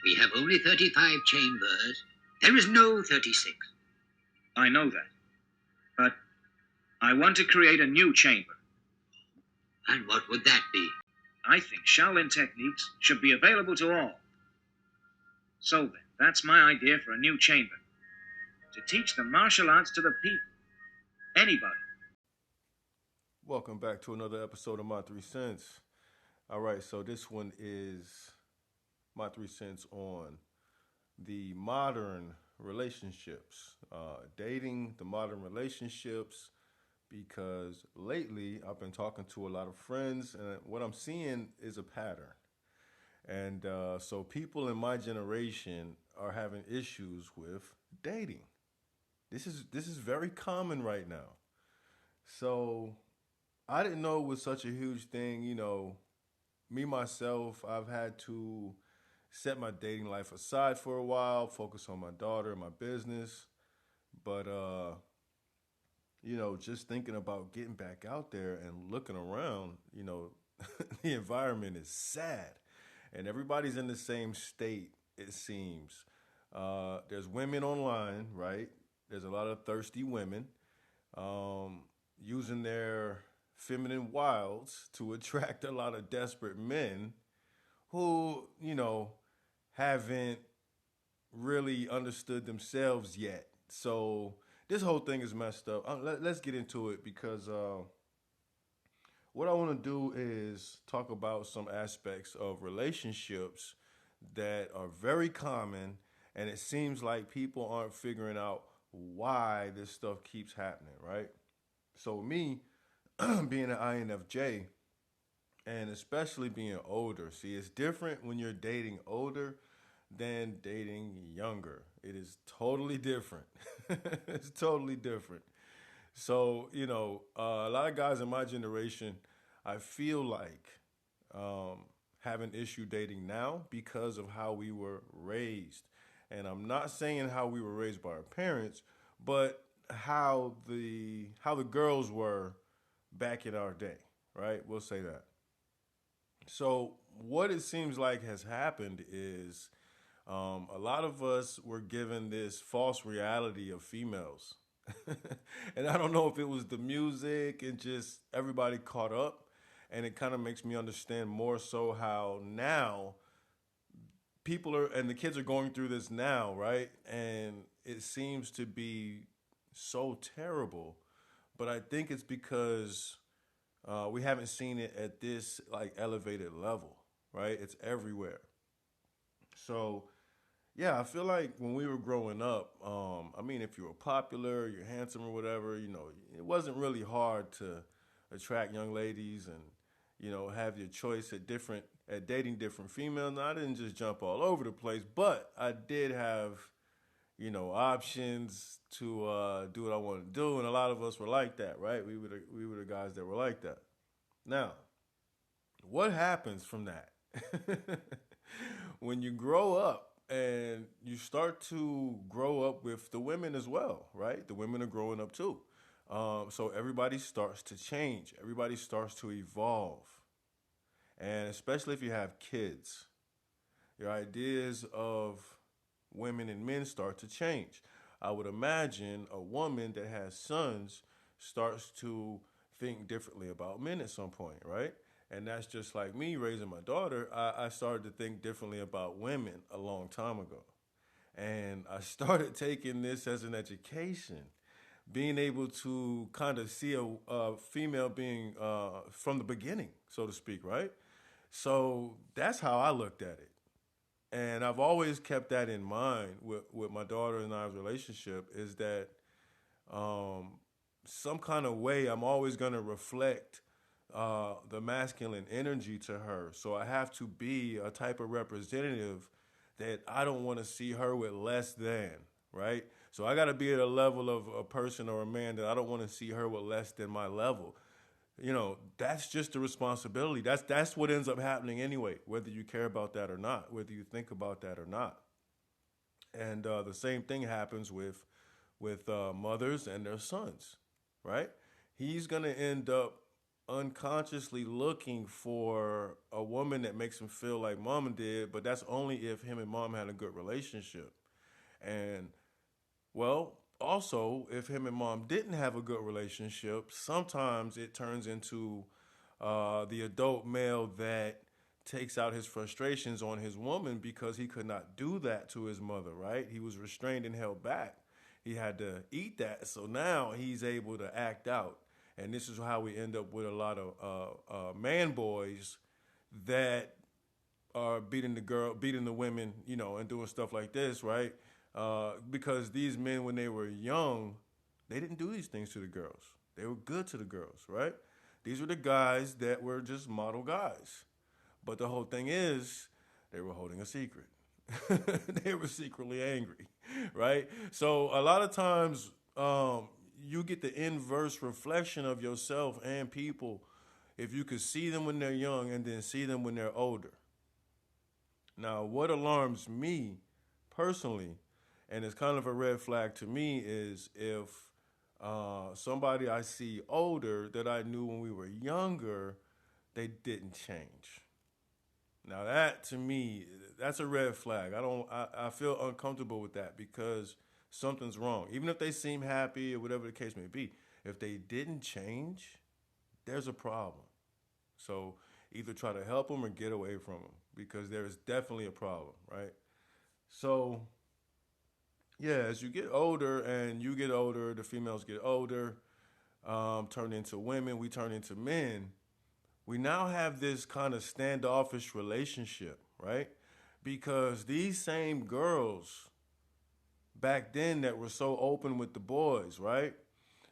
We have only 35 chambers. There is no 36. I know that. But I want to create a new chamber. And what would that be? I think Shaolin techniques should be available to all. So then, that's my idea for a new chamber. To teach the martial arts to the people. Anybody. Welcome back to another episode of My Three Cents. All right, so this one is My 3 Cents on the modern relationships, dating, the modern relationships, because lately I've been talking to a lot of friends, and what I'm seeing is a pattern. And so people in my generation are having issues with dating. This is very common right now. So I didn't know it was such a huge thing. You know, me myself, I've had to set my dating life aside for a while, focus on my daughter and my business. But just thinking about getting back out there and looking around, the environment is sad. And everybody's in the same state, it seems. There's women online, right? There's a lot of thirsty women using their feminine wiles to attract a lot of desperate men who, haven't really understood themselves yet. So this whole thing is messed up. Let's get into it because what I want to do is talk about some aspects of relationships that are very common, and it seems like people aren't figuring out why this stuff keeps happening, right? So me, being an INFJ, and especially being older, see, it's different when you're dating older than dating younger. It is totally different. It's totally different. So, a lot of guys in my generation, I feel like have an issue dating now because of how we were raised. And I'm not saying how we were raised by our parents, but how the girls were back in our day, right? We'll say that. So what it seems like has happened is a lot of us were given this false reality of females. And I don't know if it was the music and just everybody caught up. And it kind of makes me understand more so how now people are, and the kids are going through this now, right? And it seems to be so terrible. But I think it's because we haven't seen it at this like elevated level, right? It's everywhere. So yeah, I feel like when we were growing up, if you were popular, you're handsome or whatever, it wasn't really hard to attract young ladies and, have your choice at dating different females. Now, I didn't just jump all over the place, but I did have, options to do what I wanted to do, and a lot of us were like that, right? We were the guys that were like that. Now, what happens from that? When you grow up and you start to grow up with the women as well, right? The women are growing up too. So everybody starts to change. Everybody starts to evolve. And especially if you have kids, your ideas of women and men start to change. I would imagine a woman that has sons starts to think differently about men at some point, right? And that's just like me raising my daughter. I started to think differently about women a long time ago. And I started taking this as an education, being able to kind of see a female being from the beginning, so to speak, right? So that's how I looked at it. And I've always kept that in mind with my daughter and I's relationship is that some kind of way I'm always going to reflect the masculine energy to her. So I have to be a type of representative that I don't want to see her with less than, right? So I got to be at a level of a person or a man that I don't want to see her with less than my level. That's just a responsibility. That's what ends up happening anyway, whether you care about that or not, whether you think about that or not. And the same thing happens with mothers and their sons, right? He's gonna end up unconsciously looking for a woman that makes him feel like mama did, but that's only if him and mom had a good relationship. And well, also, if him and mom didn't have a good relationship, sometimes it turns into the adult male that takes out his frustrations on his woman because he could not do that to his mother, right? He was restrained and held back. He had to eat that. So now he's able to act out. And this is how we end up with a lot of man boys that are beating the women, and doing stuff like this, right? Because these men, when they were young, they didn't do these things to the girls. They were good to the girls, right? These were the guys that were just model guys. But the whole thing is, they were holding a secret. They were secretly angry, right? So a lot of times, you get the inverse reflection of yourself and people if you could see them when they're young and then see them when they're older. Now, what alarms me personally, and it's kind of a red flag to me, is if somebody I see older that I knew when we were younger, they didn't change. Now that to me, that's a red flag. I feel uncomfortable with that because something's wrong. Even if they seem happy or whatever the case may be, if they didn't change, there's a problem. So either try to help them or get away from them because there is definitely a problem, right? So yeah, as you get older and you get older, the females get older, turn into women, we turn into men. We now have this kind of standoffish relationship, right? Because these same girls back then that were so open with the boys, right?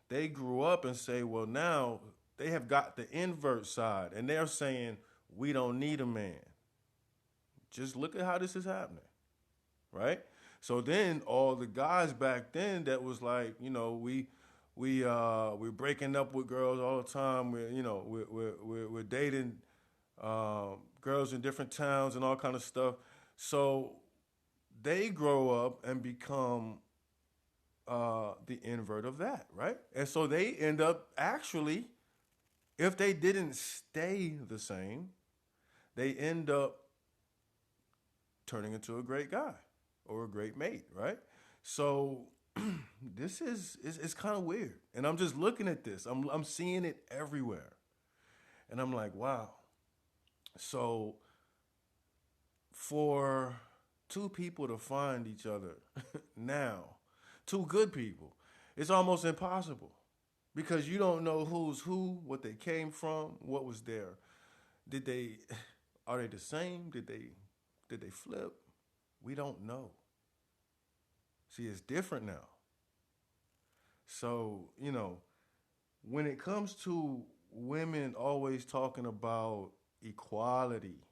They grew up and say, well, now they have got the invert side and they're saying, we don't need a man. Just look at how this is happening, right? So then all the guys back then that was like, we're breaking up with girls all the time. We're dating girls in different towns and all kind of stuff. So they grow up and become the invert of that, right? And so they end up actually, if they didn't stay the same, they end up turning into a great guy or a great mate, right? So this is it's kind of weird, and I'm just looking at this. I'm seeing it everywhere, and I'm like, wow. So for two people to find each other now, two good people, it's almost impossible because you don't know who's who, what they came from, what was there. Did they are they the same? Did they flip? We don't know. See, it's different now. So, when it comes to women always talking about equality,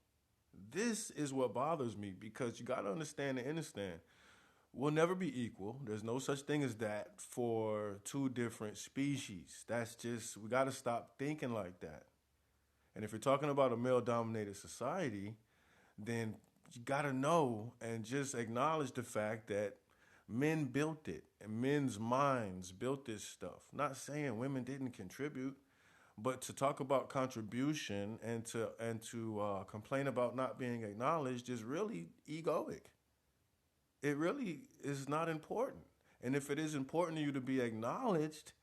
this is what bothers me because you got to understand we'll never be equal. There's no such thing as that for two different species. That's just, we got to stop thinking like that. And if you're talking about a male dominated society, then you got to know and just acknowledge the fact that men built it and men's minds built this stuff. Not saying women didn't contribute, but to talk about contribution and to complain about not being acknowledged is really egoic. It really is not important. And if it is important to you to be acknowledged,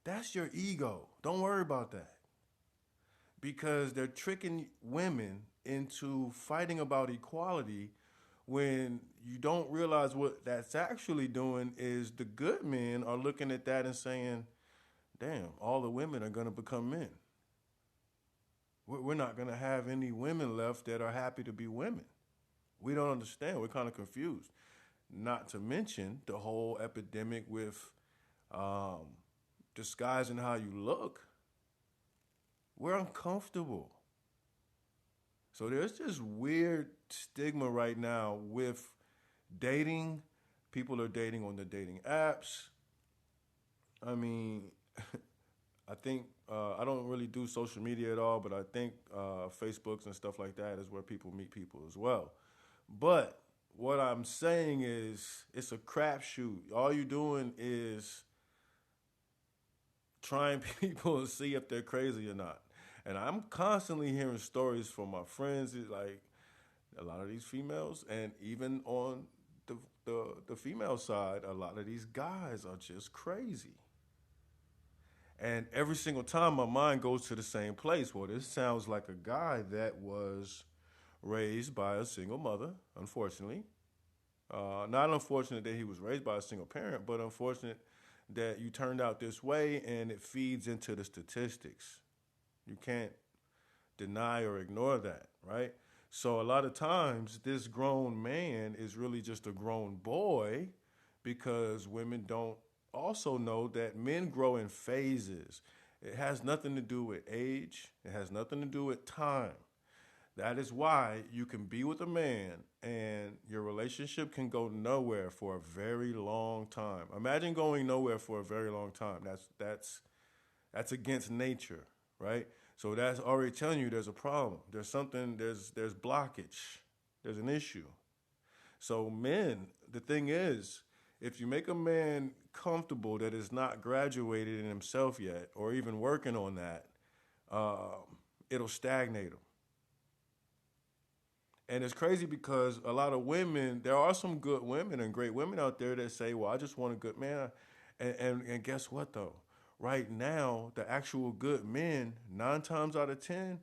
that's your ego. Don't worry about that. Because they're tricking women into fighting about equality when you don't realize what that's actually doing is the good men are looking at that and saying, damn, all the women are going to become men. We're not going to have any women left that are happy to be women. We don't understand. We're kind of confused. Not to mention the whole epidemic with um, disguising how you look. We're uncomfortable. So there's this weird stigma right now with dating. People are dating on the dating apps. I mean, I think I don't really do social media at all, but I think Facebooks and stuff like that is where people meet people as well. But what I'm saying is it's a crapshoot. All you're doing is trying people to see if they're crazy or not. And I'm constantly hearing stories from my friends, like a lot of these females, and even on the female side, a lot of these guys are just crazy. And every single time my mind goes to the same place. Well, this sounds like a guy that was raised by a single mother, unfortunately. Not unfortunate that he was raised by a single parent, but unfortunate that you turned out this way and it feeds into the statistics. You can't deny or ignore that, right? So a lot of times, this grown man is really just a grown boy because women don't also know that men grow in phases. It has nothing to do with age, it has nothing to do with time. That is why you can be with a man and your relationship can go nowhere for a very long time. Imagine going nowhere for a very long time. That's against nature, right? So that's already telling you there's a problem. There's something. There's blockage. There's an issue. So men, the thing is, if you make a man comfortable that is not graduated in himself yet, or even working on that, it'll stagnate him. And it's crazy because a lot of women, there are some good women and great women out there that say, well, I just want a good man. And guess what, though? Right now, the actual good men, 9 times out of 10,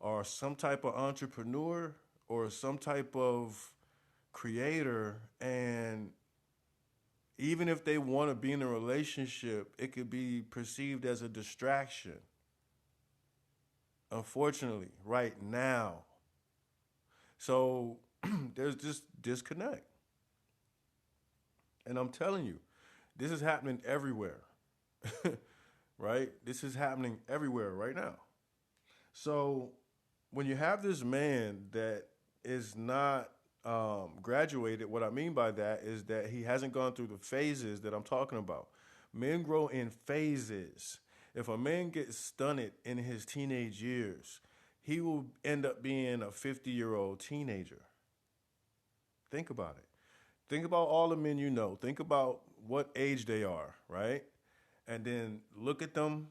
are some type of entrepreneur or some type of creator. And even if they want to be in a relationship, it could be perceived as a distraction. Unfortunately, right now. So there's this disconnect. And I'm telling you, this is happening everywhere, right? This is happening everywhere right now. So when you have this man that is not graduated, what I mean by that is that he hasn't gone through the phases that I'm talking about. Men grow in phases. If a man gets stunted in his teenage years, he will end up being a 50-year-old teenager. Think about it. Think about all the men you know. Think about what age they are, right? And then look at them,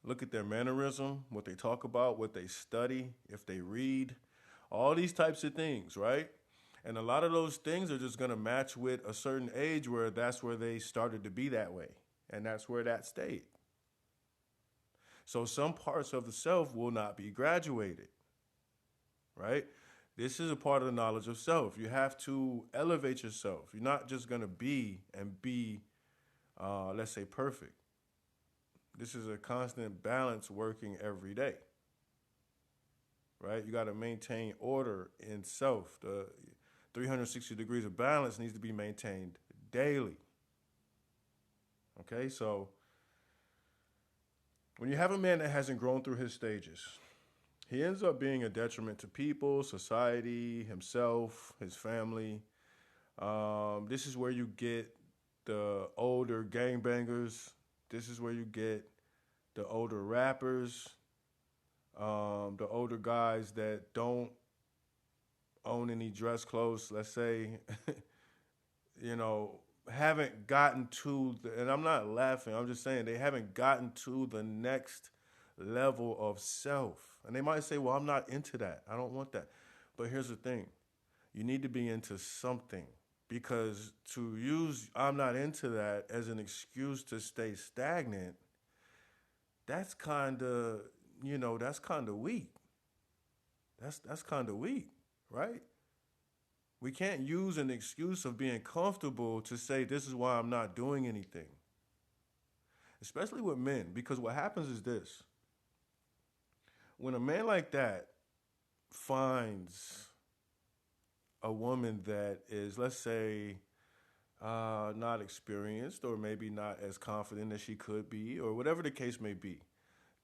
look at their mannerism, what they talk about, what they study, if they read, all these types of things, right? And a lot of those things are just going to match with a certain age where that's where they started to be that way. And that's where that stayed. So some parts of the self will not be graduated, right? This is a part of the knowledge of self. You have to elevate yourself. You're not just going to be and be, let's say, perfect. This is a constant balance working every day, right? You got to maintain order in self. The 360 degrees of balance needs to be maintained daily. Okay, so when you have a man that hasn't grown through his stages, he ends up being a detriment to people, society, himself, his family. This is where you get the older gangbangers. This is where you get the older rappers, the older guys that don't own any dress clothes, let's say, you know, haven't gotten to the, and I'm not laughing, I'm just saying they haven't gotten to the next level of self. And they might say, well, I'm not into that. I don't want that. But here's the thing. You need to be into something because to use I'm not into that as an excuse to stay stagnant, that's kind of, that's kind of weak. That's kind of weak, right? We can't use an excuse of being comfortable to say this is why I'm not doing anything. Especially with men, because what happens is this. When a man like that finds a woman that is, let's say, not experienced or maybe not as confident as she could be, or whatever the case may be,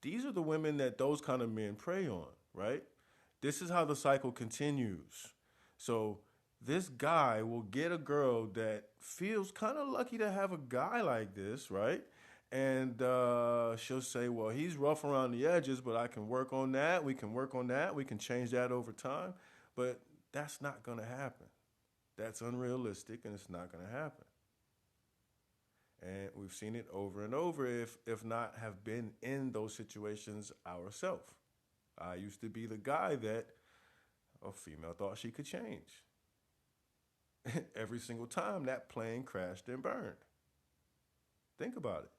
these are the women that those kind of men prey on, right? This is how the cycle continues. So this guy will get a girl that feels kind of lucky to have a guy like this, right? And she'll say, well, he's rough around the edges, but I can work on that. We can work on that. We can change that over time. But that's not going to happen. That's unrealistic, and it's not going to happen. And we've seen it over and over, if not have been in those situations ourselves. I used to be the guy that a female thought she could change. Every single time that plane crashed and burned. Think about it.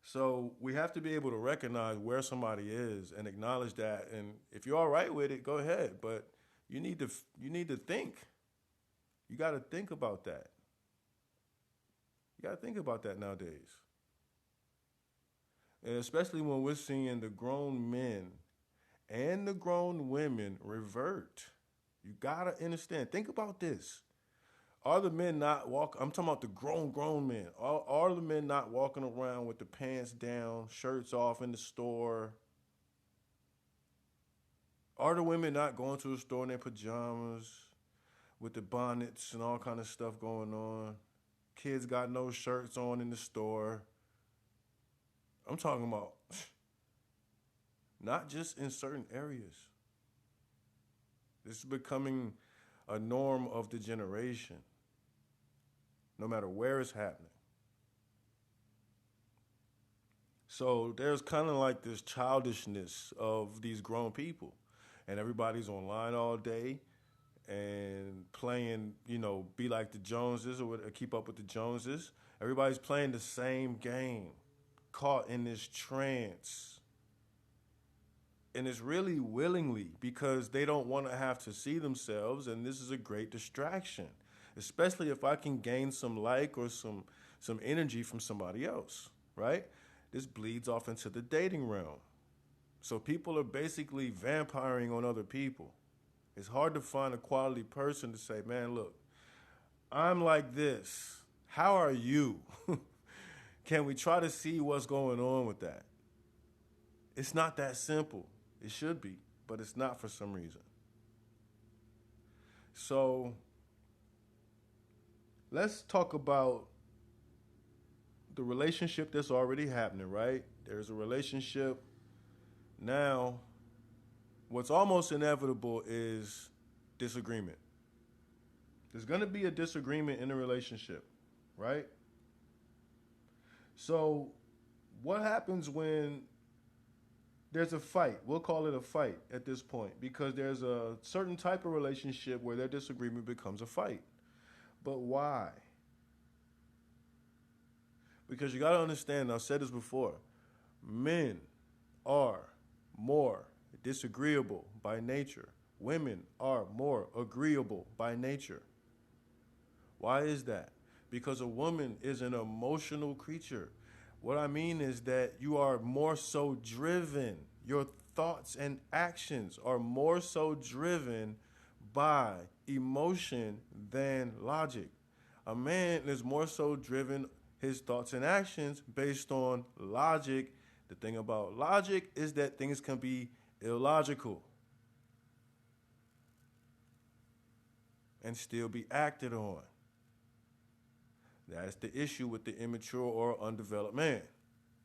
So we have to be able to recognize where somebody is and acknowledge that. And if you're all right with it, go ahead. But you need to you need to think. You got to think about that. You got to think about that nowadays. And especially when we're seeing the grown men and the grown women revert. You got to understand. Think about this. Are the men not walk? I'm talking about the grown men. Are the men not walking around with the pants down, shirts off in the store? Are the women not going to the store in their pajamas with the bonnets and all kind of stuff going on? Kids got no shirts on in the store. I'm talking about not just in certain areas. This is becoming a norm of the generation, no matter where it's happening. So there's kind of like this childishness of these grown people, and everybody's online all day and playing, be like the Joneses or keep up with the Joneses. Everybody's playing the same game, caught in this trance. And it's really willingly because they don't want to have to see themselves, and this is a great distraction, especially if I can gain some like or some energy from somebody else, right? This bleeds off into the dating realm. So people are basically vampiring on other people. It's hard to find a quality person to say, man, look, I'm like this. How are you? Can we try to see what's going on with that? It's not that simple. It should be, but it's not for some reason. So let's talk about the relationship that's already happening, right? There's a relationship. Now, what's almost inevitable is disagreement. There's going to be a disagreement in a relationship, right? So, what happens when there's a fight? We'll call it a fight at this point because there's a certain type of relationship where their disagreement becomes a fight. But why? Because you got to understand, I've said this before, men are more disagreeable by nature. Women are more agreeable by nature. Why is that? Because a woman is an emotional creature. What I mean is that you are more so driven. Your thoughts and actions are more so driven by emotion than logic. A man is more so driven his thoughts and actions based on logic. The thing about logic is that things can be illogical and still be acted on. That's the issue with the immature or undeveloped man.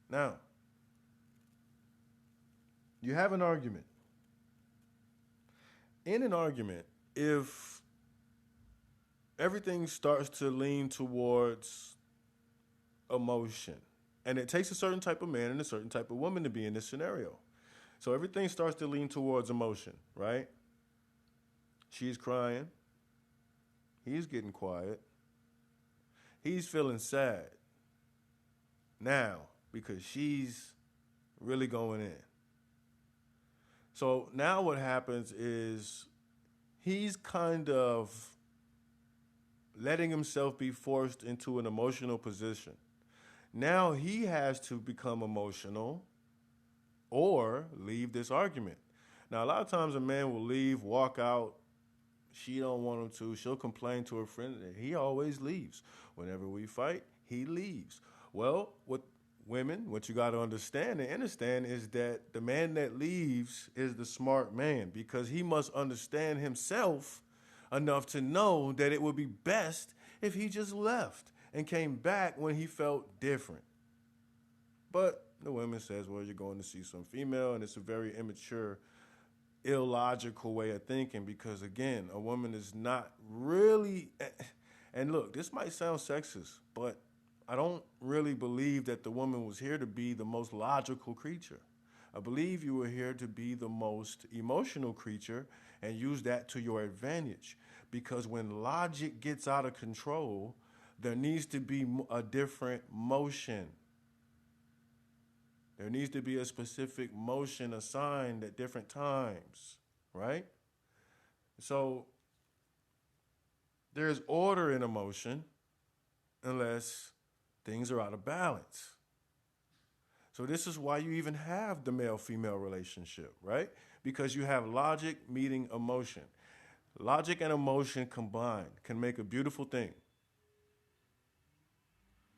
Now, you have an argument. In an argument, if everything starts to lean towards emotion, and it takes a certain type of man and a certain type of woman to be in this scenario. So everything starts to lean towards emotion, right? She's crying. He's getting quiet. He's feeling sad now because she's really going in. So now what happens is he's kind of letting himself be forced into an emotional position. Now he has to become emotional or leave this argument. Now, a lot of times a man will leave, walk out. She don't want him to. She'll complain to her friend. And he always leaves. Whenever we fight, he leaves. Well, with women, what you got to understand and understand is that the man that leaves is the smart man because he must understand himself enough to know that it would be best if he just left and came back when he felt different. But the woman says, well, you're going to see some female, and it's a very immature, illogical way of thinking because, again, a woman is not really, and look, this might sound sexist, but I don't really believe that the woman was here to be the most logical creature. I believe you were here to be the most emotional creature and use that to your advantage. Because when logic gets out of control, there needs to be a different motion. There needs to be a specific motion assigned at different times, right? So there's order in emotion unless things are out of balance. So this is why you even have the male-female relationship, right? Because you have logic meeting emotion. Logic and emotion combined can make a beautiful thing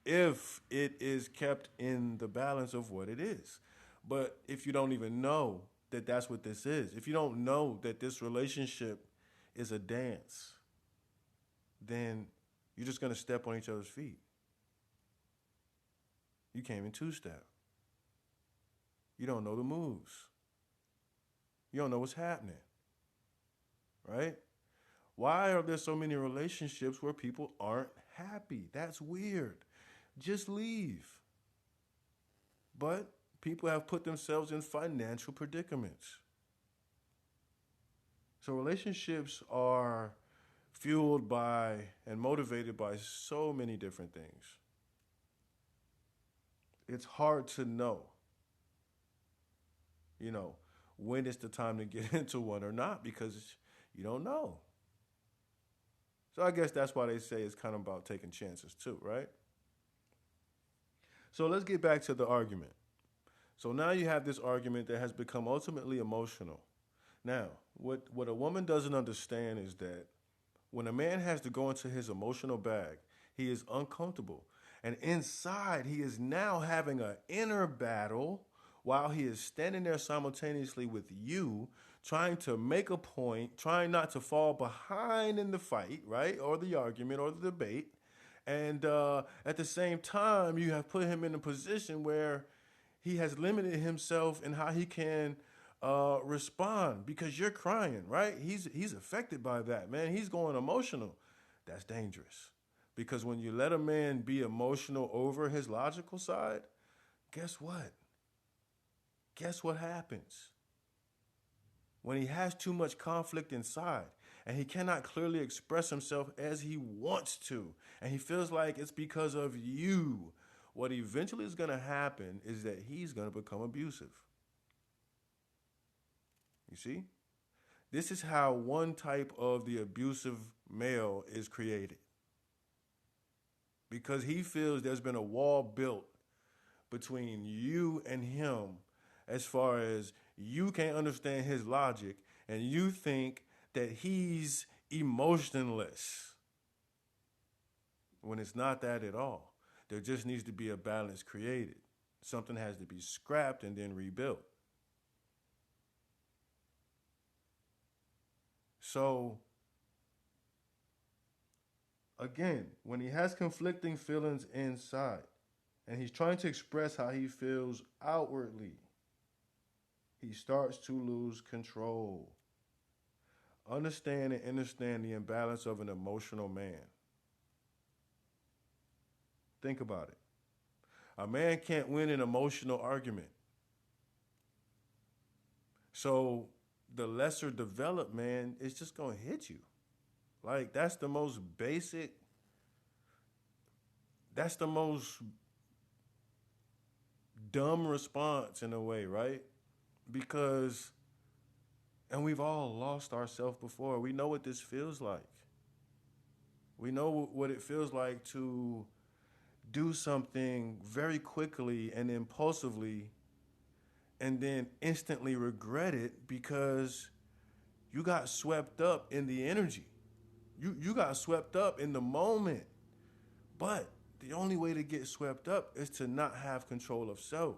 if it is kept in the balance of what it is. But if you don't even know that that's what this is, if you don't know that this relationship is a dance, then you're just going to step on each other's feet. You can't even two-step. You don't know the moves. You don't know what's happening, right? Why are there so many relationships where people aren't happy? That's weird. Just leave. But people have put themselves in financial predicaments. So relationships are fueled by and motivated by so many different things. It's hard to know, you know, when it's the time to get into one or not because you don't know. So I guess that's why they say it's kind of about taking chances too, right? So let's get back to the argument. So now you have this argument that has become ultimately emotional. Now, what a woman doesn't understand is that when a man has to go into his emotional bag, he is uncomfortable. And inside, he is now having an inner battle while he is standing there simultaneously with you, trying to make a point, trying not to fall behind in the fight, right? Or the argument or the debate. And at the same time, you have put him in a position where he has limited himself in how he can respond because you're crying, right? He's affected by that, man. He's going emotional. That's dangerous because when you let a man be emotional over his logical side, guess what? Guess what happens? When he has too much conflict inside and he cannot clearly express himself as he wants to, and he feels like it's because of you, what eventually is going to happen is that he's going to become abusive. You see? This is how one type of the abusive male is created. Because he feels there's been a wall built between you and him as far as you can't understand his logic and you think that he's emotionless when it's not that at all. There just needs to be a balance created. Something has to be scrapped and then rebuilt. So, again, when he has conflicting feelings inside and he's trying to express how he feels outwardly, he starts to lose control. Understand and understand the imbalance of an emotional man. Think about it. A man can't win an emotional argument. So the lesser developed man is just going to hit you. Like, that's the most basic, that's the most dumb response in a way, right? Because, and we've all lost ourselves before. We know what this feels like. We know what it feels like to do something very quickly and impulsively and then instantly regret it because you got swept up in the energy. You got swept up in the moment. But the only way to get swept up is to not have control of self.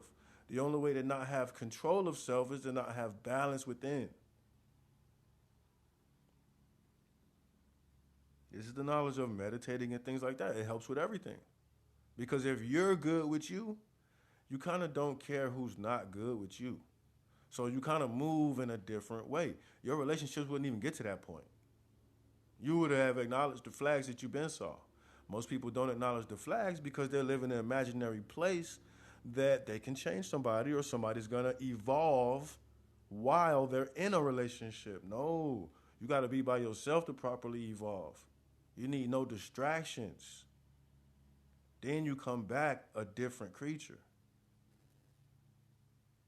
The only way to not have control of self is to not have balance within. This is the knowledge of meditating and things like that. It helps with everything. Because if you're good with you kind of don't care who's not good with you. So you kind of move in a different way. Your relationships wouldn't even get to that point. You would have acknowledged the flags that you've been saw. Most people don't acknowledge the flags because they live in an imaginary place that they can change somebody or somebody's gonna evolve while they're in a relationship. No, you got to be by yourself to properly evolve. You need no distractions. Then you come back a different creature.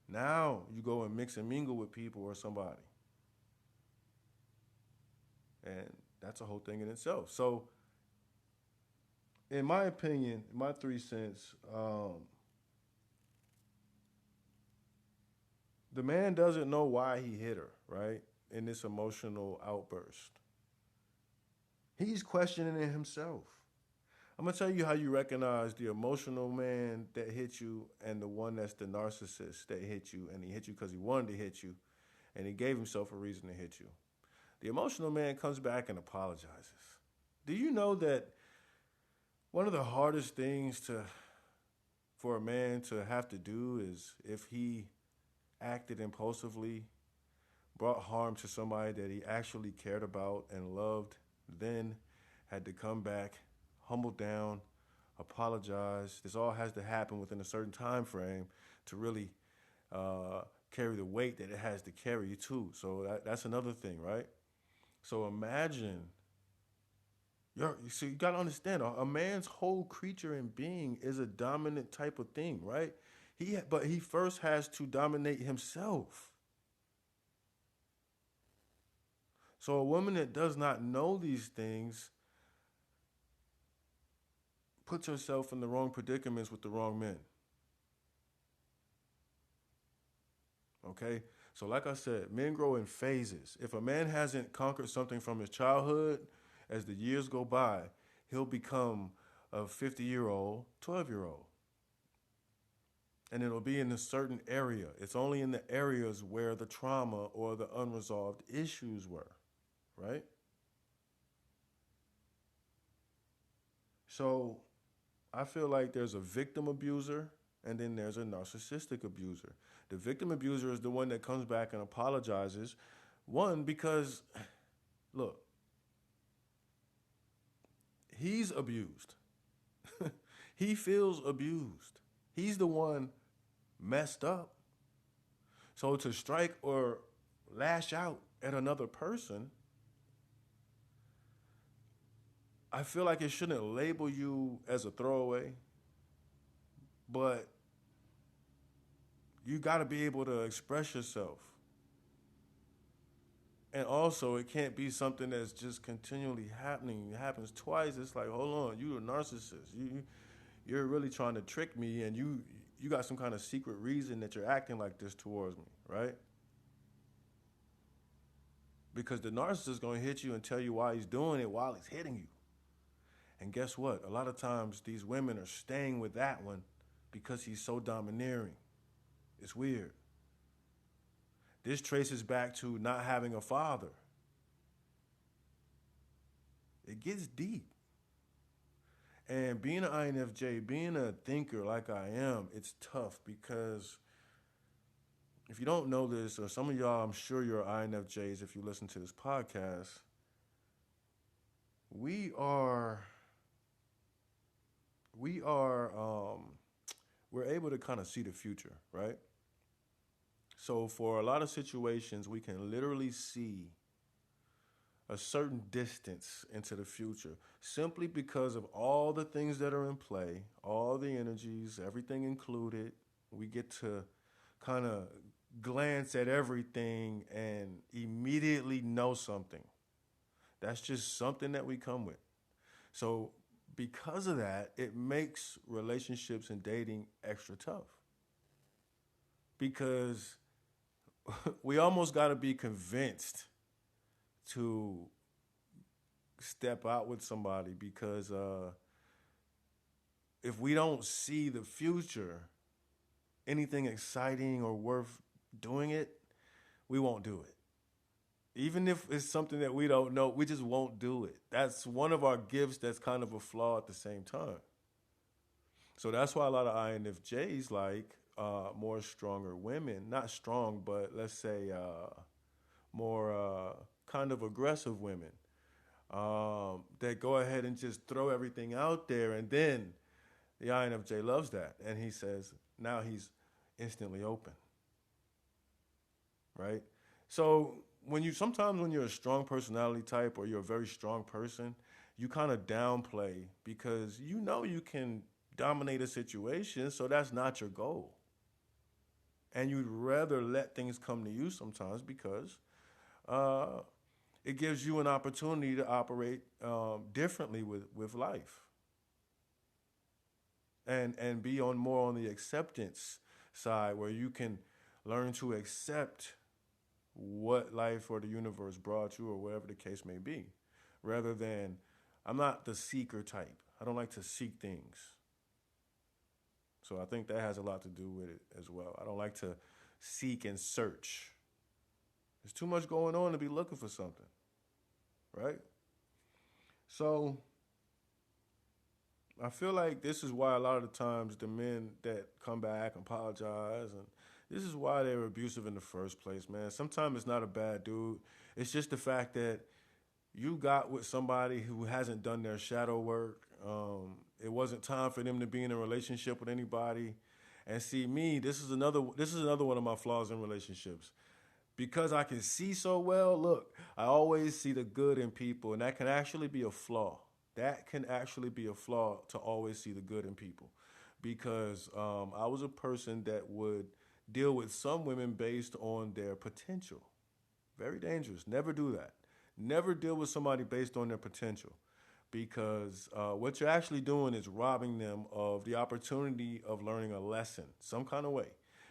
Now you go and mix and mingle with people or somebody. And that's a whole thing in itself. So, in my opinion, my 3 cents, the man doesn't know why he hit her, right? In this emotional outburst. He's questioning it himself. I'm gonna tell you how you recognize the emotional man that hit you and the one that's the narcissist that hit you, and he hit you because he wanted to hit you, and he gave himself a reason to hit you. The emotional man comes back and apologizes. Do you know that one of the hardest things to for a man to have to do is if he acted impulsively, brought harm to somebody that he actually cared about and loved, then had to come back, humble down, apologize. This all has to happen within a certain time frame to really uh, carry the weight that it has to carry you too. So that's another thing, right? So imagine so you gotta understand a man's whole creature and being is a dominant type of thing, right? But he first has to dominate himself. So a woman that does not know these things puts herself in the wrong predicaments with the wrong men. Okay? So like I said, men grow in phases. If a man hasn't conquered something from his childhood, as the years go by, he'll become a 50-year-old, 12-year-old. And it'll be in a certain area. It's only in the areas where the trauma or the unresolved issues were, right? So I feel like there's a victim abuser and then there's a narcissistic abuser. The victim abuser is the one that comes back and apologizes. One, because, look, he's abused. He feels abused. He's the one messed up. So to strike or lash out at another person, I feel like it shouldn't label you as a throwaway, but you got to be able to express yourself. And also, it can't be something that's just continually happening. It happens twice. It's like, hold on, you're a narcissist. You're really trying to trick me, and you got some kind of secret reason that you're acting like this towards me, right? Because the narcissist is going to hit you and tell you why he's doing it while he's hitting you. And guess what? A lot of times these women are staying with that one because he's so domineering. It's weird. This traces back to not having a father. It gets deep. And being an INFJ, being a thinker like I am, it's tough because if you don't know this, or some of y'all, I'm sure you're INFJs if you listen to this podcast, we are, we are, we're able to kind of see the future, right? So for a lot of situations, we can literally see a certain distance into the future simply because of all the things that are in play, all the energies, everything included. We get to kind of glance at everything and immediately know something. That's just something that we come with. So, because of that, it makes relationships and dating extra tough because we almost got to be convinced to step out with somebody because if we don't see the future, anything exciting or worth doing it, we won't do it. Even if it's something that we don't know, we just won't do it. That's one of our gifts that's kind of a flaw at the same time. So that's why a lot of INFJs like more stronger women. Not strong, but let's say more kind of aggressive women that go ahead and just throw everything out there. And then the INFJ loves that. And he says, now he's instantly open, right? So when you're a strong personality type or you're a very strong person, you kind of downplay because you know you can dominate a situation, so that's not your goal. And you'd rather let things come to you sometimes because uh, it gives you an opportunity to operate differently with life and be on more on the acceptance side where you can learn to accept what life or the universe brought you or whatever the case may be rather than I'm not the seeker type. I don't like to seek things. So I think that has a lot to do with it as well. I don't like to seek and search. There's too much going on to be looking for something, right? So I feel like this is why a lot of the times the men that come back and apologize and this is why they were abusive in the first place, man. Sometimes it's not a bad dude. It's just the fact that you got with somebody who hasn't done their shadow work. It wasn't time for them to be in a relationship with anybody. And see me, this is another one of my flaws in relationships. Because I can see so well, look, I always see the good in people, and that can actually be a flaw. That can actually be a flaw to always see the good in people. Because I was a person that would deal with some women based on their potential. Very dangerous. Never do that. Never deal with somebody based on their potential because what you're actually doing is robbing them of the opportunity of learning a lesson some kind of way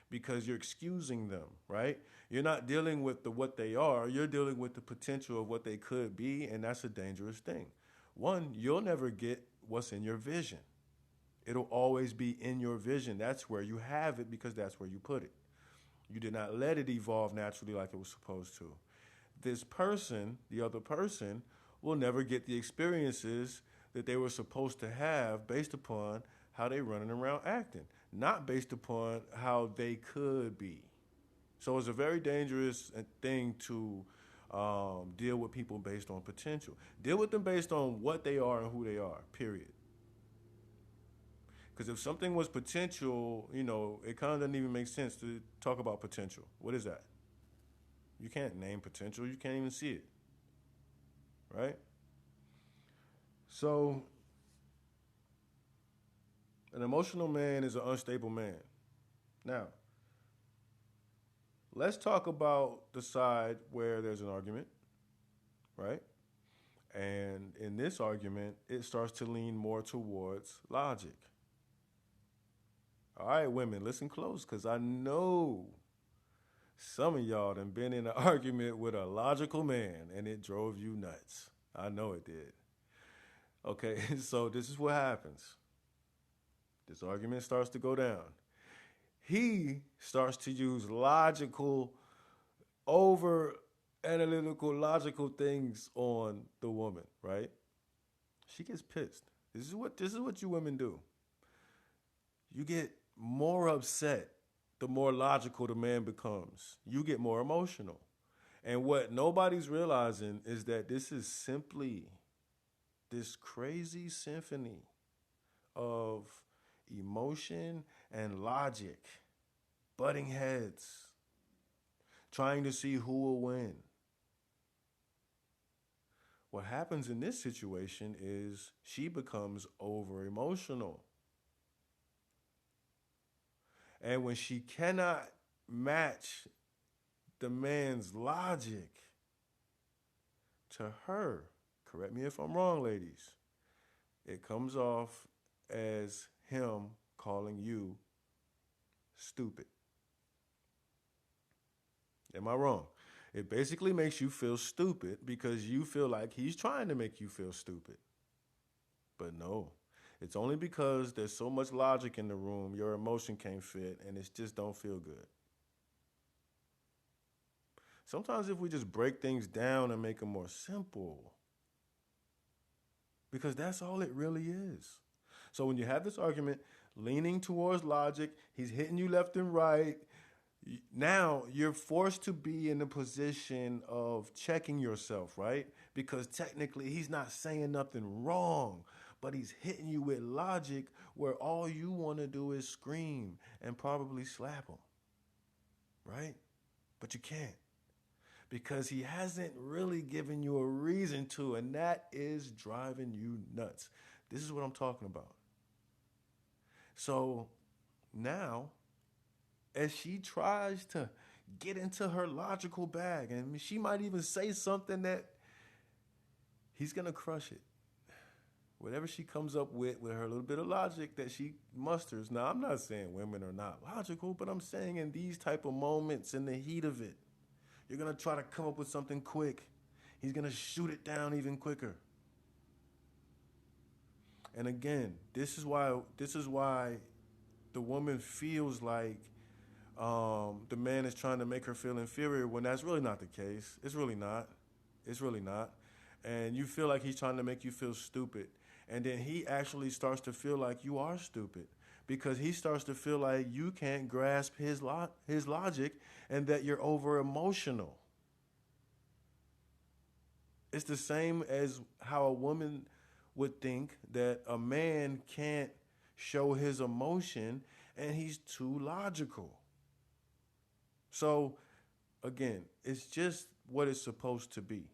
because you're excusing them, right? You're not dealing with what they are, you're dealing with the potential of what they could be, and that's a dangerous thing. One, you'll never get what's in your vision. It'll always be in your vision. That's where you have it because that's where you put it. You did not let it evolve naturally like it was supposed to. This person, the other person, will never get the experiences that they were supposed to have based upon how they running around acting, not based upon how they could be. So it's a very dangerous thing to deal with people based on potential. Deal with them based on what they are and who they are, period. Because if something was potential, it kind of doesn't even make sense to talk about potential. What is that? You can't name potential. You can't even see it, right? So, an emotional man is an unstable man. Now, let's talk about the side where there's an argument, right? And in this argument, it starts to lean more towards logic. All right, women, listen close, because I know some of y'all done been in an argument with a logical man and it drove you nuts. I know it did. Okay, so this is what happens. This argument starts to go down. He starts to use logical, over analytical, logical things on the woman, right? She gets pissed. This is what you women do. You get more upset the more logical the man becomes. You get more emotional. And what nobody's realizing is that this is simply this crazy symphony of emotion and logic butting heads, trying to see who will win. What happens in this situation is she becomes over emotional. And when she cannot match the man's logic to her, correct me if I'm wrong, ladies, it comes off as him calling you stupid. Am I wrong? It basically makes you feel stupid because you feel like he's trying to make you feel stupid. But no, it's only because there's so much logic in the room, your emotion can't fit, and it just don't feel good. Sometimes if we just break things down and make them more simple, because that's all it really is. So when you have this argument leaning towards logic, he's hitting you left and right. Now you're forced to be in the position of checking yourself, right? Because technically he's not saying nothing wrong, but he's hitting you with logic where all you want to do is scream and probably slap him, right? But you can't because he hasn't really given you a reason to, and that is driving you nuts. This is what I'm talking about. So now, as she tries to get into her logical bag, and she might even say something that he's gonna crush it. Whatever she comes up with her little bit of logic that she musters. Now, I'm not saying women are not logical, but I'm saying in these type of moments, in the heat of it, you're gonna try to come up with something quick. He's gonna shoot it down even quicker. And again, this is why the woman feels like the man is trying to make her feel inferior when that's really not the case. It's really not. It's really not. And you feel like he's trying to make you feel stupid. And then he actually starts to feel like you are stupid because he starts to feel like you can't grasp his logic and that you're over emotional. It's the same as how a woman would think that a man can't show his emotion and he's too logical. So again, it's just what it's supposed to be,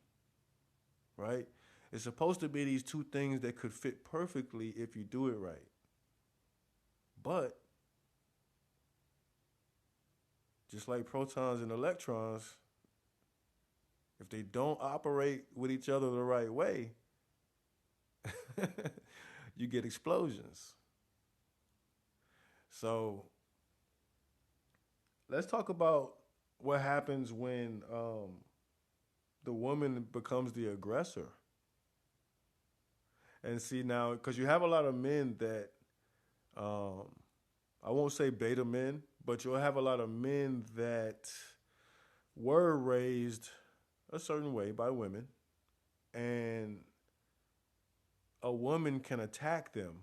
right? It's supposed to be these two things that could fit perfectly if you do it right. But just like protons and electrons, if they don't operate with each other the right way, you get explosions. So let's talk about what happens when the woman becomes the aggressor. And see now, because you have a lot of men that, um, I won't say beta men, but you'll have a lot of men that were raised a certain way by women, and a woman can attack them,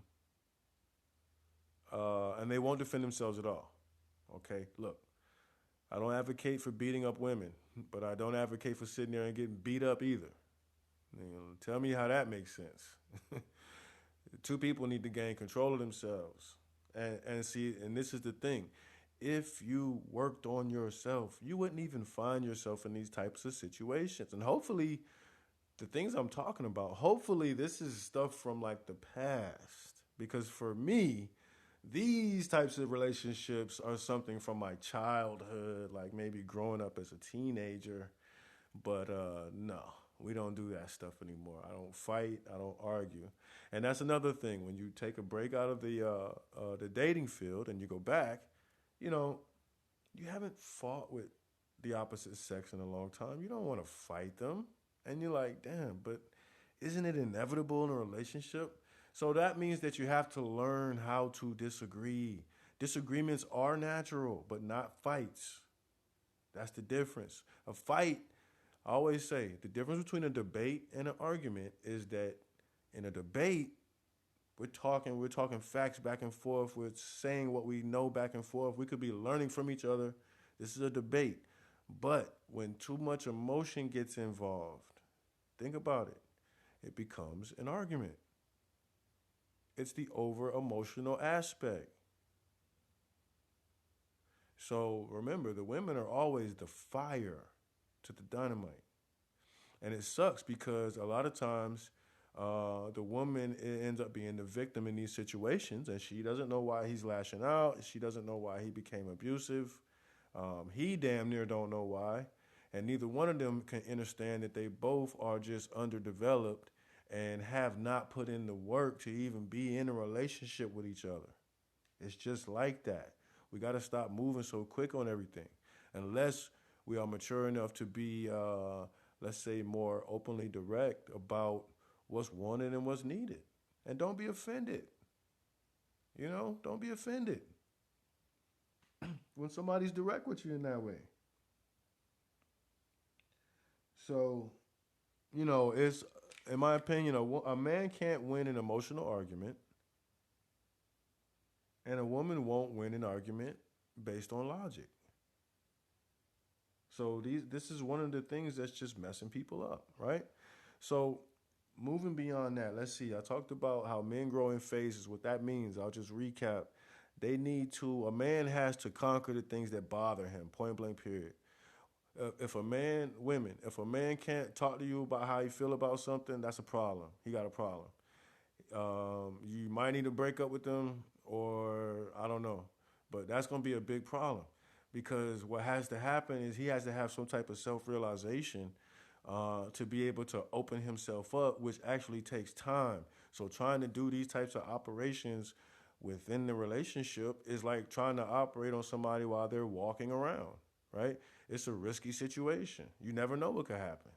and they won't defend themselves at all. Okay, look, I don't advocate for beating up women, but I don't advocate for sitting there and getting beat up either. Tell me how that makes sense. Two people need to gain control of themselves. And see, and this is the thing. If you worked on yourself, you wouldn't even find yourself in these types of situations. And hopefully, the things I'm talking about, hopefully, this is stuff from like the past. Because for me, these types of relationships are something from my childhood, like maybe growing up as a teenager. But no, we don't do that stuff anymore. I don't fight. I don't argue. And that's another thing. When you take a break out of the dating field and you go back, you know, you haven't fought with the opposite sex in a long time. You don't want to fight them. And you're like, damn, but isn't it inevitable in a relationship? So that means that you have to learn how to disagree. Disagreements are natural, but not fights. That's the difference. A fight, I always say, the difference between a debate and an argument is that in a debate, we're talking facts back and forth. We're saying what we know back and forth. We could be learning from each other. This is a debate. But when too much emotion gets involved, think about it. It becomes an argument. It's the over emotional aspect. So remember, the women are always the fire to the dynamite. And it sucks because a lot of times the woman ends up being the victim in these situations, and she doesn't know why he's lashing out. She doesn't know why he became abusive. He damn near don't know why, and neither one of them can understand that they both are just underdeveloped and have not put in the work to even be in a relationship with each other. It's just like that. We got to stop moving so quick on everything, unless we are mature enough to be, let's say, more openly direct about what's wanted and what's needed. And don't be offended. Don't be offended when somebody's direct with you in that way. So, it's, in my opinion, a man can't win an emotional argument, and a woman won't win an argument based on logic. So this is one of the things that's just messing people up, right? So moving beyond that, let's see. I talked about how men grow in phases. What that means, I'll just recap. A man has to conquer the things that bother him, point blank, period. If a man can't talk to you about how he feel about something, that's a problem. He got a problem. You might need to break up with them, or I don't know, but that's gonna be a big problem because what has to happen is he has to have some type of self realization to be able to open himself up, which actually takes time. So trying to do these types of operations within the relationship is like trying to operate on somebody while they're walking around, right? It's a risky situation. You never know what could happen.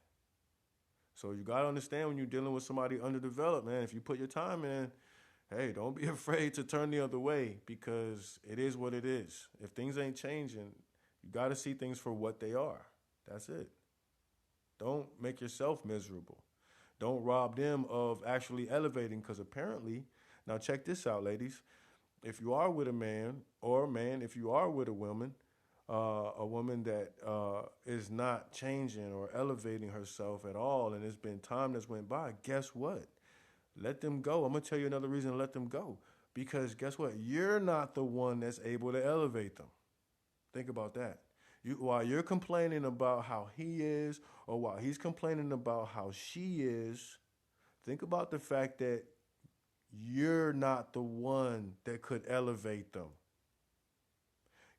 So you gotta understand when you're dealing with somebody underdeveloped, man. If you put your time in, hey, don't be afraid to turn the other way because it is what it is. If things ain't changing, you gotta see things for what they are. That's it. Don't make yourself miserable. Don't rob them of actually elevating because apparently, now check this out, ladies. If you are with a man, or a man, if you are with a woman that is not changing or elevating herself at all, and it's been time that's went by, guess what? Let them go. I'm gonna tell you another reason to let them go. Because guess what? You're not the one that's able to elevate them. Think about that. While you're complaining about how he is, or while he's complaining about how she is, think about the fact that you're not the one that could elevate them.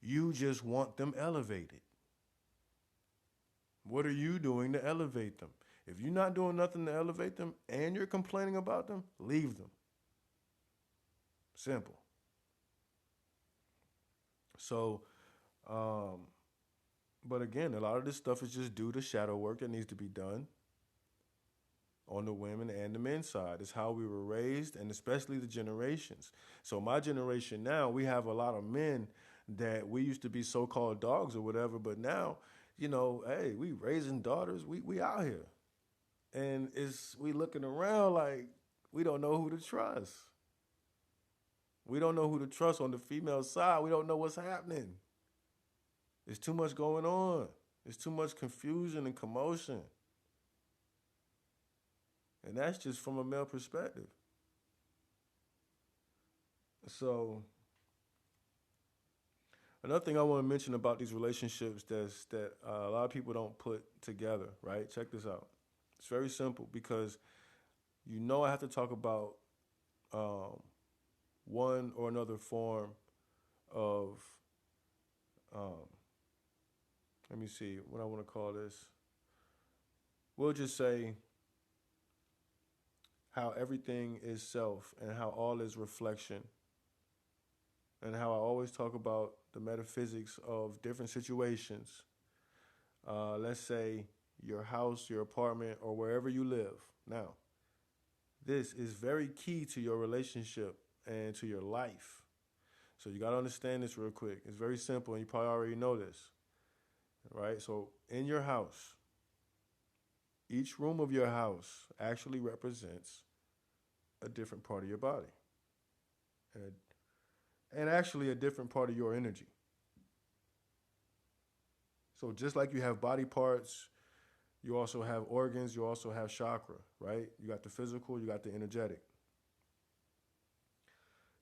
You just want them elevated. What are you doing to elevate them? If you're not doing nothing to elevate them and you're complaining about them, leave them. Simple. So, um, but again, a lot of this stuff is just due to shadow work that needs to be done on the women and the men's side. It's how we were raised, and especially the generations. So my generation now, we have a lot of men that we used to be so-called dogs or whatever, but now, hey, we raising daughters. We out here, and it's we looking around like we don't know who to trust. We don't know who to trust on the female side. We don't know what's happening. There's too much going on. There's too much confusion and commotion. And that's just from a male perspective. So another thing I want to mention about these relationships that a lot of people don't put together, right? Check this out. It's very simple because I have to talk about um, one or another form of, um, let me see what I want to call this. We'll just say how everything is self and how all is reflection, and how I always talk about the metaphysics of different situations. Let's say your house, your apartment, or wherever you live. Now, this is very key to your relationship and to your life. So you got to understand this real quick. It's very simple, and you probably already know this, right? So in your house, each room of your house actually represents a different part of your body, and, and actually a different part of your energy. So just like you have body parts, you also have organs, you also have chakra, right? You got the physical, you got the energetic.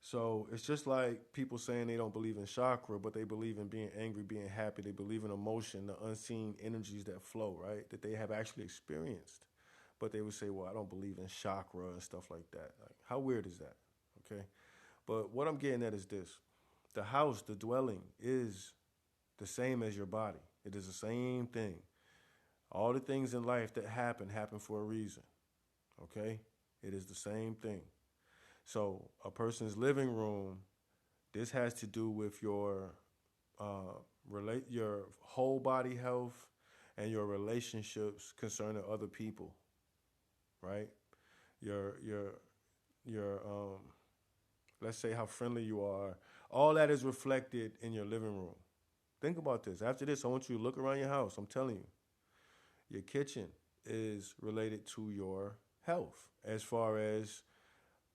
So it's just like people saying they don't believe in chakra, but they believe in being angry, being happy. They believe in emotion, the unseen energies that flow, right? That they have actually experienced. But they would say, well, I don't believe in chakra and stuff like that. Like, how weird is that? Okay. But what I'm getting at is this: the house, the dwelling, is the same as your body. It is the same thing. All the things in life that happen for a reason. Okay? It is the same thing. So a person's living room, this has to do with your whole body health and your relationships concerning other people, right? Your let's say how friendly you are. All that is reflected in your living room. Think about this. After this, I want you to look around your house. I'm telling you, your kitchen is related to your health as far as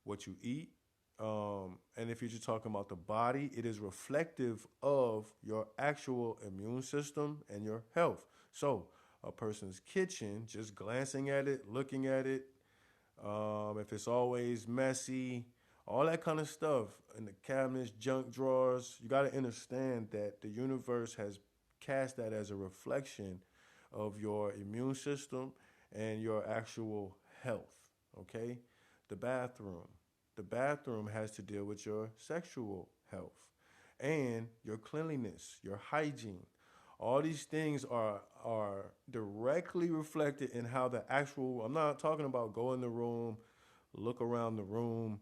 what you eat. And if you're just talking about the body, it is reflective of your actual immune system and your health. So, a person's kitchen, just glancing at it, looking at it, if it's always messy, all that kind of stuff in the cabinets, junk drawers, you got to understand that the universe has cast that as a reflection of your immune system and your actual health. Okay? The bathroom. The bathroom has to deal with your sexual health and your cleanliness, your hygiene. All these things are directly reflected in how the actual. I'm not talking about go in the room, look around the room,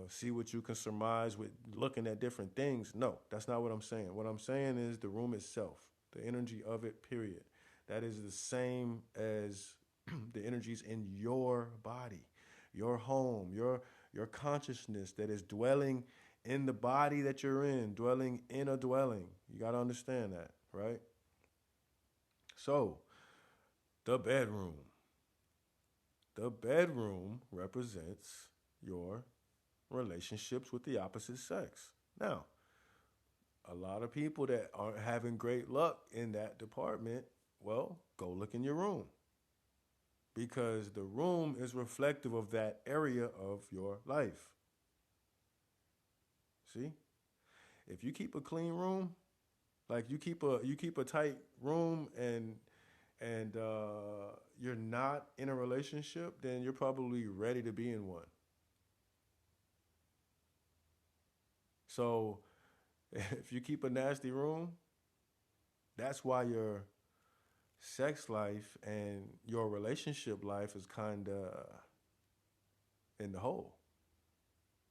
see what you can surmise with looking at different things. No, that's not what I'm saying. What I'm saying is the room itself, the energy of it. Period. That is the same as the energies in your body, your home, your consciousness that is dwelling in the body that you're in, dwelling in a dwelling. You got to understand that, right? So, the bedroom. The bedroom represents your relationships with the opposite sex. Now, a lot of people that aren't having great luck in that department, well, go look in your room because the room is reflective of that area of your life. See? If you keep a clean room, like you keep a tight room and you're not in a relationship, then you're probably ready to be in one. So if you keep a nasty room, that's why your sex life and your relationship life is kind of in the hole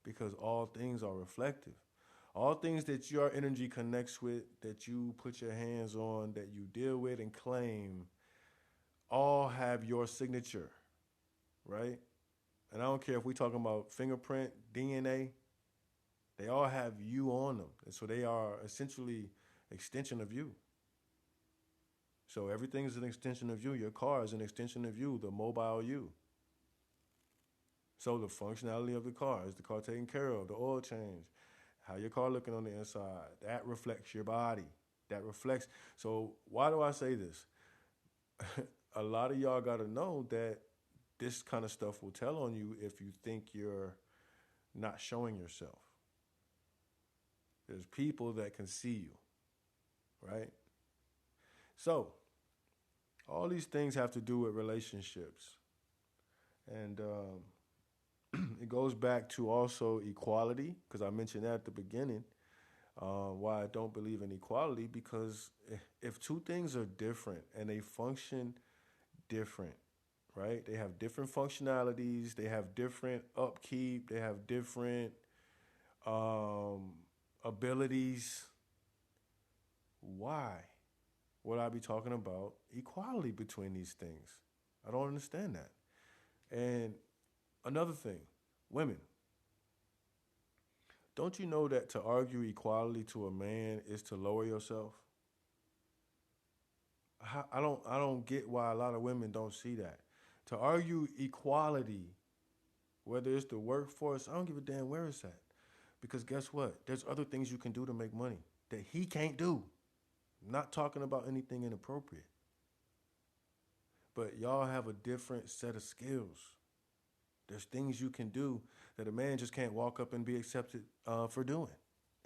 because all things are reflective. All things that your energy connects with, that you put your hands on, that you deal with and claim, all have your signature, right? And I don't care if we're talking about fingerprint, DNA, they all have you on them. And so they are essentially extension of you. So everything is an extension of you. Your car is an extension of you, the mobile you. So the functionality of the car, is the car taken care of, the oil change, how your car looking on the inside, that reflects your body. That reflects. So why do I say this? A lot of y'all got to know that this kind of stuff will tell on you if you think you're not showing yourself. There's people that can see you, right? So all these things have to do with relationships. And it goes back to also equality, because I mentioned that at the beginning. Why I don't believe in equality, because if two things are different and they function different, right? They have different functionalities, they have different upkeep, they have different um, abilities. Why would I be talking about equality between these things? I don't understand that. And another thing, women, don't you know that to argue equality to a man is to lower yourself? I don't get why a lot of women don't see that. To argue equality, whether it's the workforce, I don't give a damn where it's at. Because guess what? There's other things you can do to make money that he can't do. I'm not talking about anything inappropriate. But y'all have a different set of skills. There's things you can do that a man just can't walk up and be accepted for doing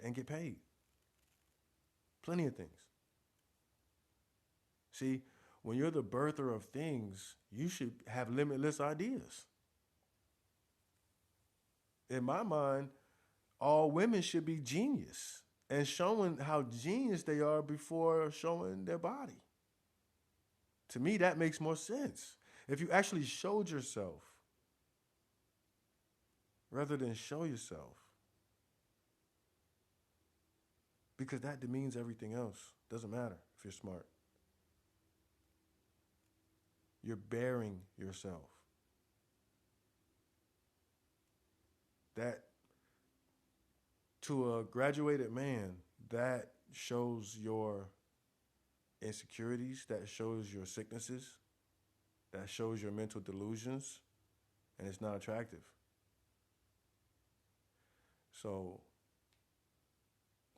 and get paid. Plenty of things. See, when you're the birther of things, you should have limitless ideas. In my mind, all women should be genius and showing how genius they are before showing their body. To me, that makes more sense. If you actually showed yourself rather than show yourself, because that demeans everything else. Doesn't matter if you're smart. You're bearing yourself. That, to a graduated man, that shows your insecurities, that shows your sicknesses, that shows your mental delusions, and it's not attractive. So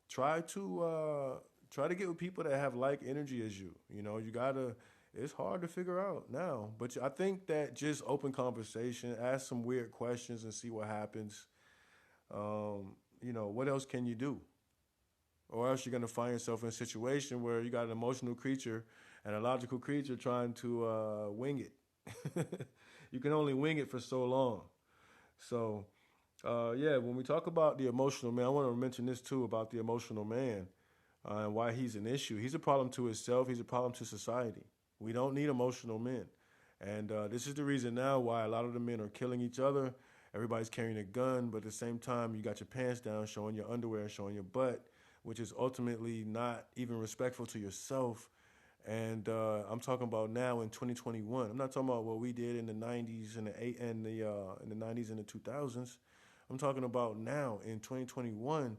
try to get with people that have like energy as you. You know, you gotta It's hard to figure out now. But I think that just open conversation, ask some weird questions and see what happens. What else can you do? Or else you're going to find yourself in a situation where you got an emotional creature and a logical creature trying to wing it. You can only wing it for so long. So, yeah, when we talk about the emotional man, I want to mention this too about the emotional man and why he's an issue. He's a problem to himself, he's a problem to society. We don't need emotional men. And this is the reason now why a lot of the men are killing each other. Everybody's carrying a gun, but at the same time, you got your pants down, showing your underwear, showing your butt, which is ultimately not even respectful to yourself. And I'm talking about now in 2021. I'm not talking about what we did in the 90s and the 90s and the 2000s. I'm talking about now in 2021.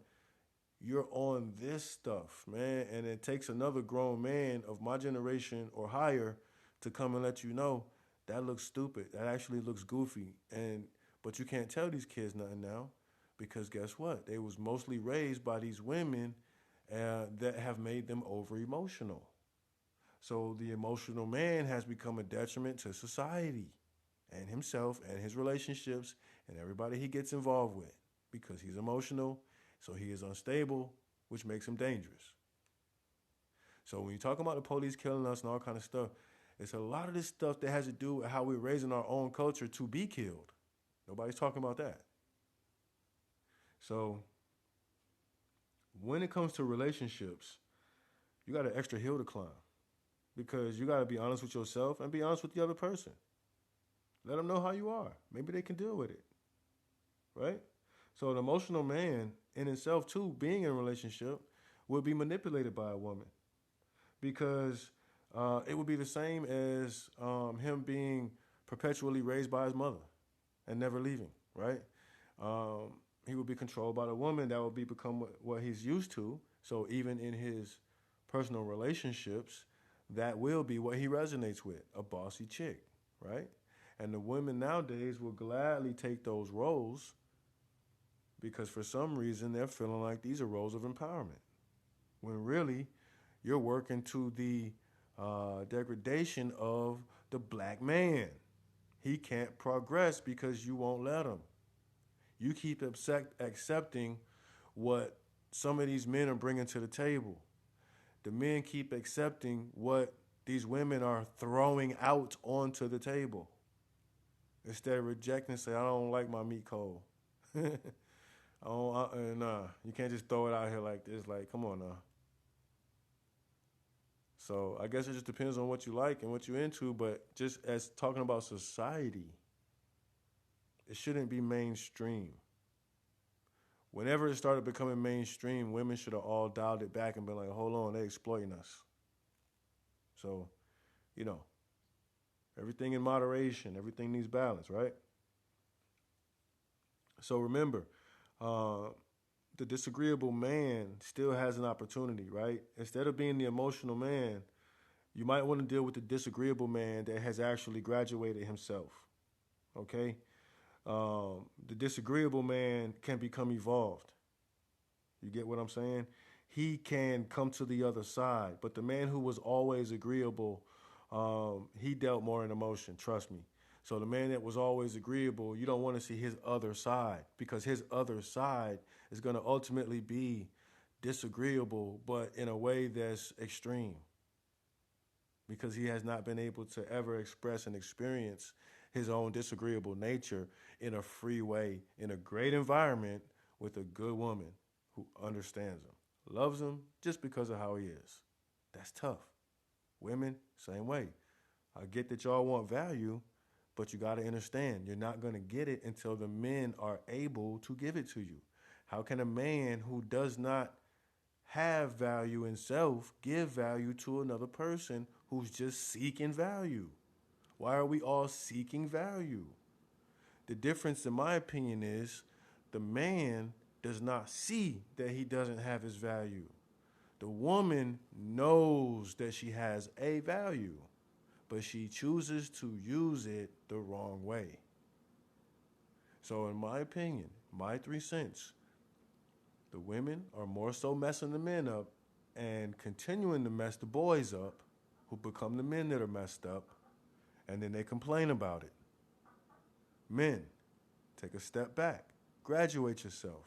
You're on this stuff, man, and it takes another grown man of my generation or higher to come and let you know that looks stupid. That actually looks goofy, and but you can't tell these kids nothing now because guess what? They was mostly raised by these women that have made them over emotional. So the emotional man has become a detriment to society and himself and his relationships and everybody he gets involved with because he's emotional, so he is unstable, which makes him dangerous. So when you talk about the police killing us and all kind of stuff, it's a lot of this stuff that has to do with how we're raising our own culture to be killed. Nobody's talking about that. So when it comes to relationships, you got an extra hill to climb because you got to be honest with yourself and be honest with the other person. Let them know how you are. Maybe they can deal with it, right? So an emotional man in itself too, being in a relationship, would be manipulated by a woman because it would be the same as him being perpetually raised by his mother and never leaving, right? Um, he would be controlled by the woman that would be become what he's used to. So even in his personal relationships, that will be what he resonates with, a bossy chick, right? And the women nowadays will gladly take those roles because for some reason they're feeling like these are roles of empowerment. When really you're working to the degradation of the black man. He can't progress because you won't let him. You keep accepting what some of these men are bringing to the table. The men keep accepting what these women are throwing out onto the table instead of rejecting and say, I don't like my meat cold. Nah, you can't just throw it out here like this. Like, come on now. So I guess it just depends on what you like and what you're into. But just as talking about society, it shouldn't be mainstream. Whenever it started becoming mainstream, women should have all dialed it back and been like, hold on, they're exploiting us. So, you know, everything in moderation, everything needs balance, right? So remember, uh, the disagreeable man still has an opportunity, right? Instead of being the emotional man, you might want to deal with the disagreeable man that has actually graduated himself, okay? The disagreeable man can become evolved. You get what I'm saying? He can come to the other side. But the man who was always agreeable, he dealt more in emotion, trust me. So the man that was always agreeable, you don't want to see his other side because his other side is going to ultimately be disagreeable, but in a way that's extreme because he has not been able to ever express and experience his own disagreeable nature in a free way, in a great environment with a good woman who understands him, loves him just because of how he is. That's tough. Women, same way. I get that y'all want value, but you got to understand you're not going to get it until the men are able to give it to you. How can a man who does not have value in self give value to another person who's just seeking value? Why are we all seeking value? The difference, in my opinion, is the man does not see that he doesn't have his value. The woman knows that she has a value, but she chooses to use it the wrong way. So, in my opinion, my 3 cents, the women are more so messing the men up and continuing to mess the boys up who become the men that are messed up, and then they complain about it. Men, take a step back, graduate yourself,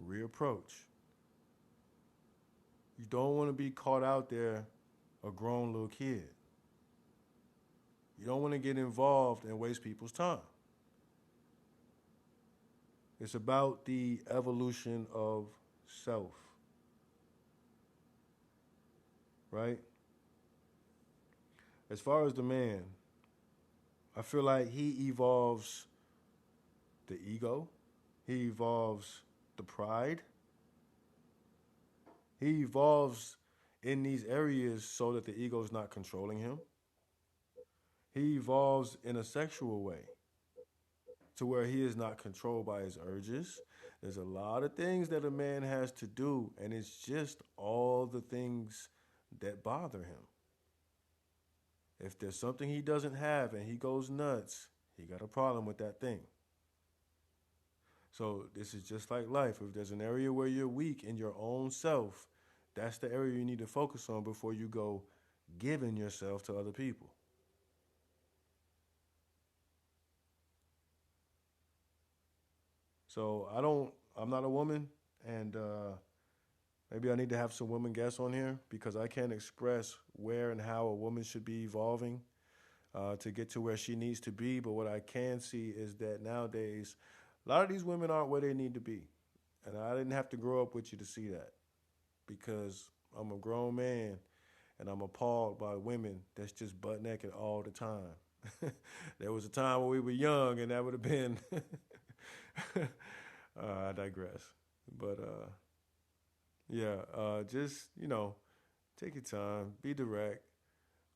reapproach. You don't want to be caught out there a grown little kid. You don't want to get involved and waste people's time. It's about the evolution of self, right? As far as the man, I feel like he evolves the ego, he evolves the pride, he evolves in these areas so that the ego is not controlling him. He evolves in a sexual way to where he is not controlled by his urges. There's a lot of things that a man has to do, and it's just all the things that bother him. If there's something he doesn't have and he goes nuts, he got a problem with that thing. So this is just like life. If there's an area where you're weak in your own self, that's the area you need to focus on before you go giving yourself to other people. So I'm not a woman, and maybe I need to have some women guests on here because I can't express where and how a woman should be evolving to get to where she needs to be. But what I can see is that nowadays, a lot of these women aren't where they need to be. And I didn't have to grow up with you to see that because I'm a grown man and I'm appalled by women that's just butt naked all the time. There was a time when we were young and that would have been. I digress. But yeah, just, take your time, be direct.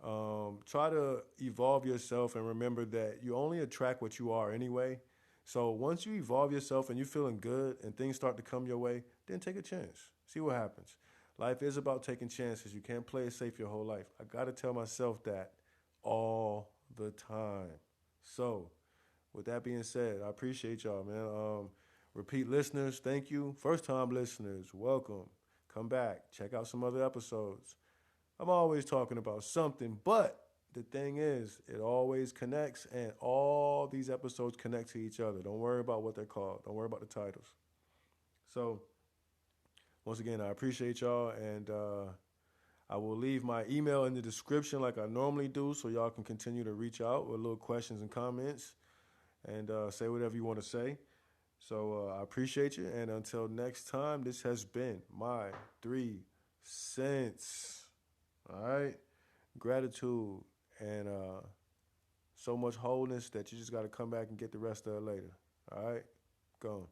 Try to evolve yourself and remember that you only attract what you are anyway. So once you evolve yourself and you're feeling good and things start to come your way, then take a chance. See what happens. Life is about taking chances. You can't play it safe your whole life. I got to tell myself that all the time. So, with that being said, I appreciate y'all, man. Repeat listeners, thank you. First time listeners, welcome. Come back. Check out some other episodes. I'm always talking about something, but the thing is, it always connects, and all these episodes connect to each other. Don't worry about what they're called. Don't worry about the titles. So, once again, I appreciate y'all, and I will leave my email in the description like I normally do, so y'all can continue to reach out with little questions and comments, and say whatever you want to say. So I appreciate you, and until next time, this has been my 3 cents. All right, gratitude and so much wholeness that you just got to come back and get the rest of it later. All right, go.